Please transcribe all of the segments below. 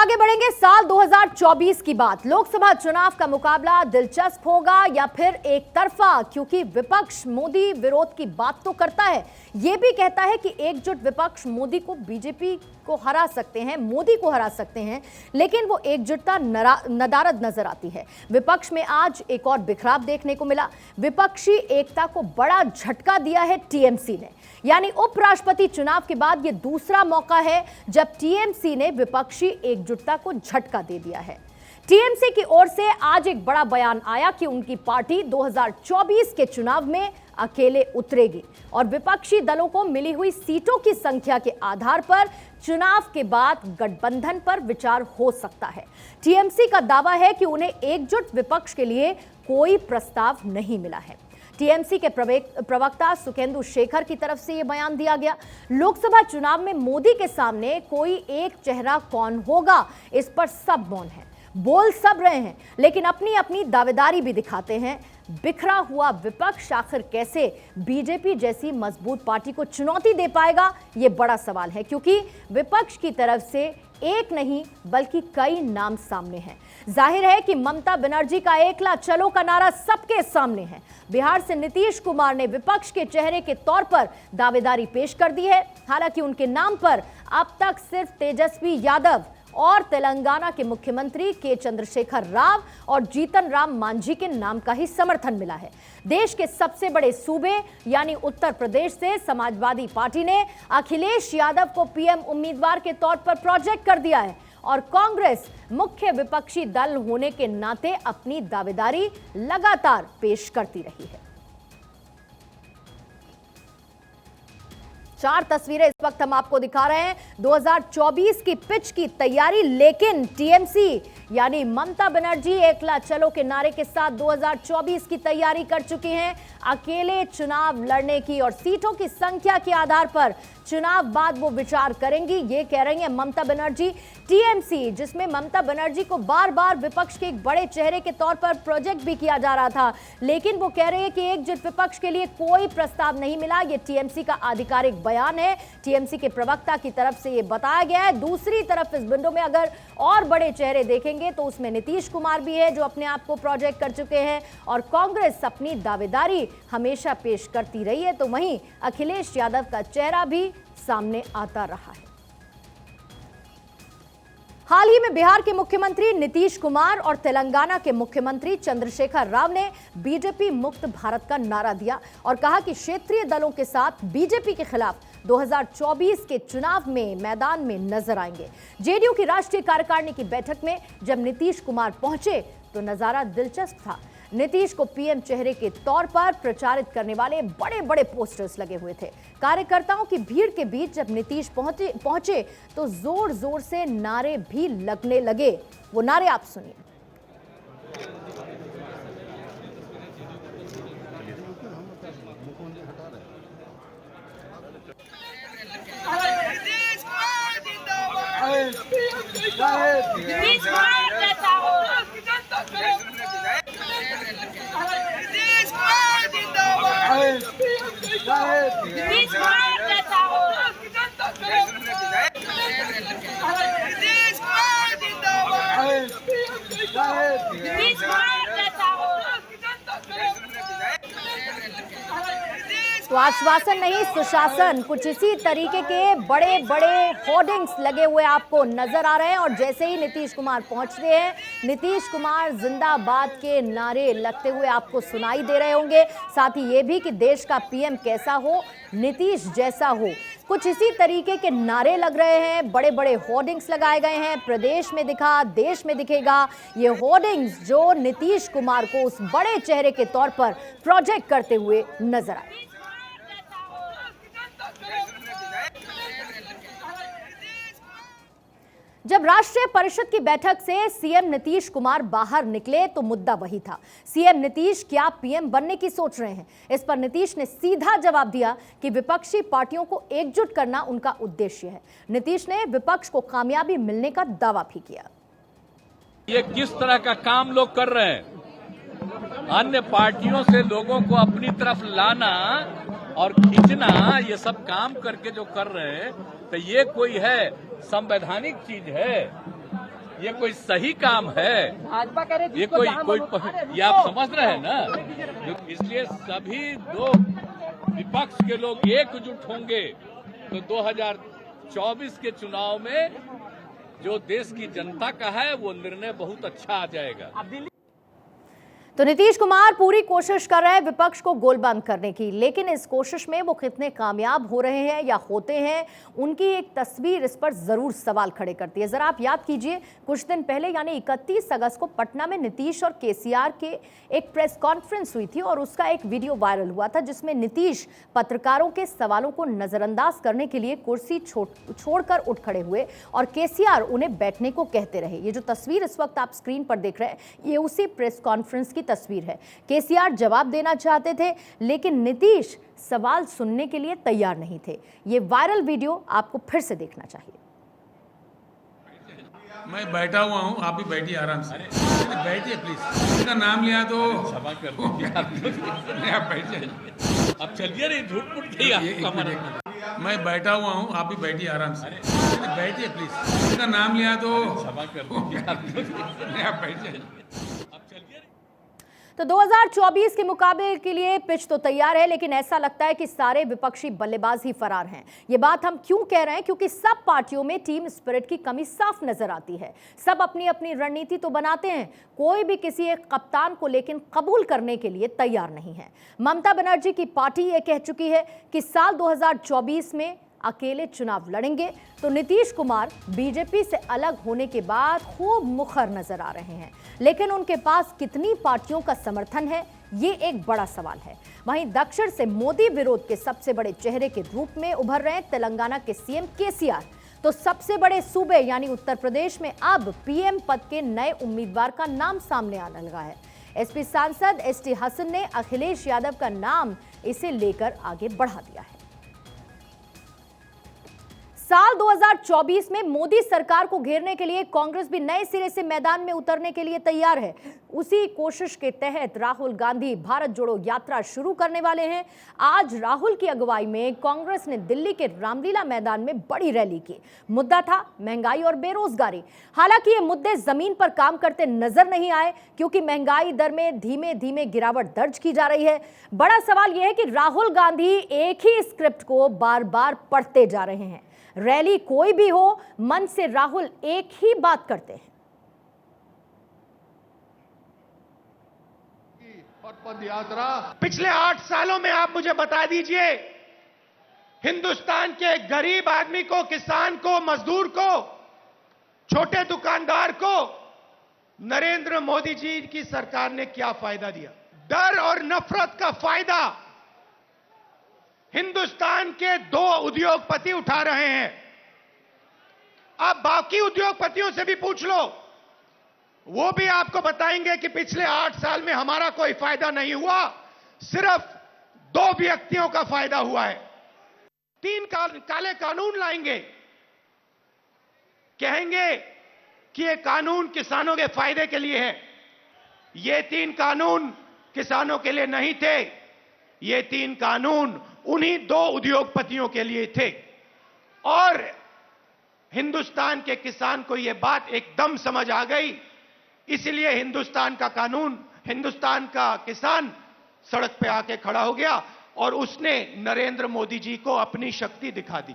आगे बढ़ेंगे साल 2024 की बात। लोकसभा चुनाव का मुकाबला दिलचस्प होगा या फिर एक तरफा, क्योंकि विपक्ष मोदी विरोध की बात तो करता है, यह भी कहता है कि एकजुट विपक्ष मोदी को बीजेपी को हरा सकते हैं, मोदी को हरा सकते हैं, लेकिन वो एकजुटता नदारद नजर आती है। विपक्ष में आज एक और बिखराव देखने को मिला। विपक्षी एकता को बड़ा झटका दिया है टीएमसी ने, यानी उपराष्ट्रपति चुनाव के बाद यह दूसरा मौका है जब टीएमसी ने विपक्षी एकजुटता को झटका दे दिया है। टीएमसी की ओर से आज एक बड़ा बयान आया कि उनकी पार्टी 2024 के चुनाव में अकेले उतरेगी और विपक्षी दलों को मिली हुई सीटों की संख्या के आधार पर चुनाव के बाद गठबंधन पर विचार हो सकता है। टीएमसी का दावा है कि उन्हें एकजुट विपक्ष के लिए कोई प्रस्ताव नहीं मिला है। टीएमसी के प्रवक्ता सुखेंदु शेखर की तरफ से यह बयान दिया गया। लोकसभा चुनाव में मोदी के सामने कोई एक चेहरा कौन होगा, इस पर सब मौन है। बोल सब रहे हैं, लेकिन अपनी अपनी दावेदारी भी दिखाते हैं। बिखरा हुआ विपक्ष आखिर कैसे बीजेपी जैसी मजबूत पार्टी को चुनौती दे पाएगा, यह बड़ा सवाल है, क्योंकि विपक्ष की तरफ से एक नहीं बल्कि कई नाम सामने हैं। जाहिर है कि ममता बनर्जी का एकला चलो का नारा सबके सामने है। बिहार से नीतीश कुमार ने विपक्ष के चेहरे के तौर पर दावेदारी पेश कर दी है। हालांकि उनके नाम पर अब तक सिर्फ तेजस्वी यादव और तेलंगाना के मुख्यमंत्री के चंद्रशेखर राव और जीतन राम मांझी के नाम का ही समर्थन मिला है। देश के सबसे बड़े सूबे यानी उत्तर प्रदेश से समाजवादी पार्टी ने अखिलेश यादव को पीएम उम्मीदवार के तौर पर प्रोजेक्ट कर दिया है और कांग्रेस मुख्य विपक्षी दल होने के नाते अपनी दावेदारी लगातार पेश करती रही है। 4 तस्वीरें इस वक्त हम आपको दिखा रहे हैं 2024 की पिच की तैयारी, लेकिन टीएमसी यानी ममता बनर्जी एकला चलो के नारे के साथ 2024 की तैयारी कर चुकी हैं। अकेले चुनाव लड़ने की और सीटों की संख्या के आधार पर चुनाव बाद वो विचार करेंगी, ये कह रही हैं ममता बनर्जी। टीएमसी, जिसमें ममता बनर्जी को बार बार विपक्ष के एक बड़े चेहरे के तौर पर प्रोजेक्ट भी किया जा रहा था, लेकिन वो कह रही है कि एकजुट विपक्ष के लिए कोई प्रस्ताव नहीं मिला। ये टीएमसी का आधिकारिक बयान है, टीएमसी के प्रवक्ता की तरफ से ये बताया गया है। दूसरी तरफ इस विंडो में अगर और बड़े चेहरे देखेंगे तो उसमें नीतीश कुमार भी है, जो अपने आप को प्रोजेक्ट कर चुके हैं, और कांग्रेस अपनी दावेदारी हमेशा पेश करती रही है, तो वहीं अखिलेश यादव का चेहरा भी सामने आता रहा है। हाल ही में बिहार के मुख्यमंत्री नीतीश कुमार और तेलंगाना के मुख्यमंत्री चंद्रशेखर राव ने बीजेपी मुक्त भारत का नारा दिया और कहा कि क्षेत्रीय दलों के साथ बीजेपी के खिलाफ 2024 के चुनाव में मैदान में नजर आएंगे। जेडीयू की राष्ट्रीय कार्यकारिणी की बैठक में जब नीतीश कुमार पहुंचे तो नजारा दिलचस्प था। नीतीश को पीएम चेहरे के तौर पर प्रचारित करने वाले बड़े बड़े पोस्टर्स लगे हुए थे। कार्यकर्ताओं की भीड़ के बीच जब नीतीश पहुंचे तो जोर जोर से नारे भी लगने लगे। वो नारे आप सुनिए। तो आश्वासन नहीं सुशासन, कुछ इसी तरीके के बड़े बड़े होर्डिंग्स लगे हुए आपको नजर आ रहे हैं। और जैसे ही नीतीश कुमार पहुंचते हैं, नीतीश कुमार जिंदाबाद के नारे लगते हुए आपको सुनाई दे रहे होंगे। साथ ही ये भी कि देश का पीएम कैसा हो, नीतीश जैसा हो, कुछ इसी तरीके के नारे लग रहे हैं। बड़े बड़े होर्डिंग्स लगाए गए हैं। प्रदेश में दिखा, देश में दिखेगा। ये होर्डिंग्स जो नीतीश कुमार को उस बड़े चेहरे के तौर पर प्रोजेक्ट करते हुए नजर आए। जब राष्ट्रीय परिषद की बैठक से सीएम नीतीश कुमार बाहर निकले तो मुद्दा वही था, सीएम नीतीश क्या पीएम बनने की सोच रहे हैं। इस पर नीतीश ने सीधा जवाब दिया कि विपक्षी पार्टियों को एकजुट करना उनका उद्देश्य है। नीतीश ने विपक्ष को कामयाबी मिलने का दावा भी किया। ये किस तरह का काम लोग कर रहे हैं, अन्य पार्टियों से लोगों को अपनी तरफ लाना और खींचना, ये सब काम करके जो कर रहे हैं, तो ये कोई है संवैधानिक चीज है। ये कोई सही काम है? भाजपा कह रही ये कोई ये आप समझ रहे हैं ना? इसलिए सभी दो विपक्ष के लोग एकजुट होंगे तो 2024 के चुनाव में जो देश की जनता का है वो निर्णय बहुत अच्छा आ जाएगा। तो नीतीश कुमार पूरी कोशिश कर रहे हैं विपक्ष को गोलबंद करने की, लेकिन इस कोशिश में वो कितने कामयाब हो रहे हैं या होते हैं, उनकी एक तस्वीर इस पर जरूर सवाल खड़े करती है। जरा आप याद कीजिए, कुछ दिन पहले यानी 31 अगस्त को पटना में नीतीश और केसीआर के एक प्रेस कॉन्फ्रेंस हुई थी और उसका एक वीडियो वायरल हुआ था जिसमें नीतीश पत्रकारों के सवालों को नजरअंदाज करने के लिए कुर्सी छोड़कर उठ खड़े हुए और केसीआर उन्हें बैठने को कहते रहे। ये जो तस्वीर इस वक्त आप स्क्रीन पर देख रहे हैं, ये उसी प्रेस कॉन्फ्रेंस की तस्वीर है। केसीआर जवाब देना चाहते थे लेकिन नीतीश सवाल सुनने के लिए तैयार नहीं थे। ये वायरल वीडियो आपको फिर से देखना चाहिए। मैं बैठा हुआ हूँ, आप भी बैठिए आराम से। बैठिए प्लीज, इसका नाम लिया तो क्षमा कर दो। आप बैठिए। अब चलिए नहीं, झूठ मूठ नहीं। मैं बैठा हुआ हूँ, आप भी बैठिए आराम से। बैठिए प्लीज, इसका नाम लिया तो क्षमा कर दो। आप बैठिए। तो 2024 के मुकाबले के लिए पिच तो तैयार है, लेकिन ऐसा लगता है कि सारे विपक्षी बल्लेबाज ही फरार हैं। ये बात हम क्यों कह रहे हैं? क्योंकि सब पार्टियों में टीम स्पिरिट की कमी साफ नजर आती है। सब अपनी अपनी रणनीति तो बनाते हैं, कोई भी किसी एक कप्तान को लेकिन कबूल करने के लिए तैयार नहीं है। ममता बनर्जी की पार्टी ये कह चुकी है कि साल 2024 में अकेले चुनाव लड़ेंगे, तो नीतीश कुमार बीजेपी से अलग होने के बाद खूब मुखर नजर आ रहे हैं, लेकिन उनके पास कितनी पार्टियों का समर्थन है, ये एक बड़ा सवाल है। वहीं दक्षिण से मोदी विरोध के सबसे बड़े चेहरे के रूप में उभर रहे तेलंगाना के सीएम केसीआर, तो सबसे बड़े सूबे यानी उत्तर प्रदेश में अब पीएम पद के नए उम्मीदवार का नाम सामने आने लगा है। एसपी सांसद एसटी हसन ने अखिलेश यादव का नाम इसे लेकर आगे बढ़ा दिया है। साल 2024 में मोदी सरकार को घेरने के लिए कांग्रेस भी नए सिरे से मैदान में उतरने के लिए तैयार है। उसी कोशिश के तहत राहुल गांधी भारत जोड़ो यात्रा शुरू करने वाले हैं। आज राहुल की अगुवाई में कांग्रेस ने दिल्ली के रामलीला मैदान में बड़ी रैली की। मुद्दा था महंगाई और बेरोजगारी। हालांकि ये मुद्दे जमीन पर काम करते नजर नहीं आए, क्योंकि महंगाई दर में धीमे धीमे गिरावट दर्ज की जा रही है। बड़ा सवाल यह है कि राहुल गांधी एक ही स्क्रिप्ट को बार बार पढ़ते जा रहे हैं। रैली कोई भी हो, मन से राहुल एक ही बात करते हैं। पद यात्रा पिछले 8 सालों में आप मुझे बता दीजिए, हिंदुस्तान के गरीब आदमी को, किसान को, मजदूर को, छोटे दुकानदार को नरेंद्र मोदी जी की सरकार ने क्या फायदा दिया? डर और नफरत का फायदा हिंदुस्तान के 2 उद्योगपति उठा रहे हैं। आप बाकी उद्योगपतियों से भी पूछ लो, वो भी आपको बताएंगे कि पिछले 8 साल में हमारा कोई फायदा नहीं हुआ, सिर्फ 2 व्यक्तियों का फायदा हुआ है। 3 काले कानून लाएंगे, कहेंगे कि ये कानून किसानों के फायदे के लिए है। ये 3 कानून किसानों के लिए नहीं थे, ये 3 कानून उन्हीं 2 उद्योगपतियों के लिए थे। और हिंदुस्तान के किसान को यह बात एकदम समझ आ गई, इसलिए हिंदुस्तान का कानून, हिंदुस्तान का किसान सड़क पे आके खड़ा हो गया और उसने नरेंद्र मोदी जी को अपनी शक्ति दिखा दी।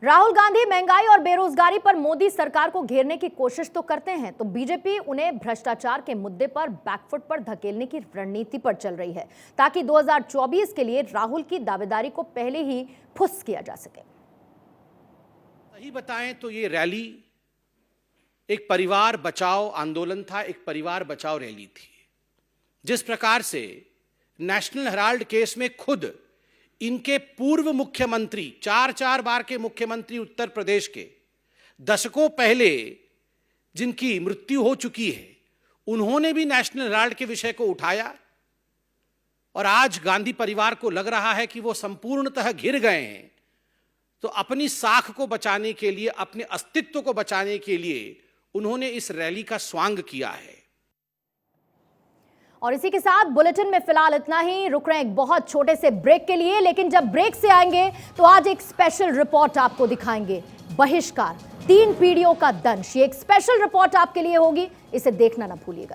राहुल गांधी महंगाई और बेरोजगारी पर मोदी सरकार को घेरने की कोशिश तो करते हैं, तो बीजेपी उन्हें भ्रष्टाचार के मुद्दे पर बैकफुट पर धकेलने की रणनीति पर चल रही है, ताकि 2024 के लिए राहुल की दावेदारी को पहले ही फुस किया जा सके। सही बताएं तो ये रैली एक परिवार बचाओ आंदोलन था, एक परिवार बचाओ रैली थी। जिस प्रकार से नेशनल हेराल्ड केस में खुद इनके पूर्व मुख्यमंत्री, 4 बार के मुख्यमंत्री उत्तर प्रदेश के, दशकों पहले जिनकी मृत्यु हो चुकी है, उन्होंने भी नेशनल हेराल्ड के विषय को उठाया। और आज गांधी परिवार को लग रहा है कि वो संपूर्णतः घिर गए हैं, तो अपनी साख को बचाने के लिए, अपने अस्तित्व को बचाने के लिए उन्होंने इस रैली का स्वांग किया है। और इसी के साथ बुलेटिन में फिलहाल इतना ही। रुक रहे हैं एक बहुत छोटे से ब्रेक के लिए, लेकिन जब ब्रेक से आएंगे तो आज एक स्पेशल रिपोर्ट आपको दिखाएंगे। बहिष्कार, 3 पीढ़ियों का दंश। ये एक स्पेशल रिपोर्ट आपके लिए होगी, इसे देखना ना भूलिएगा।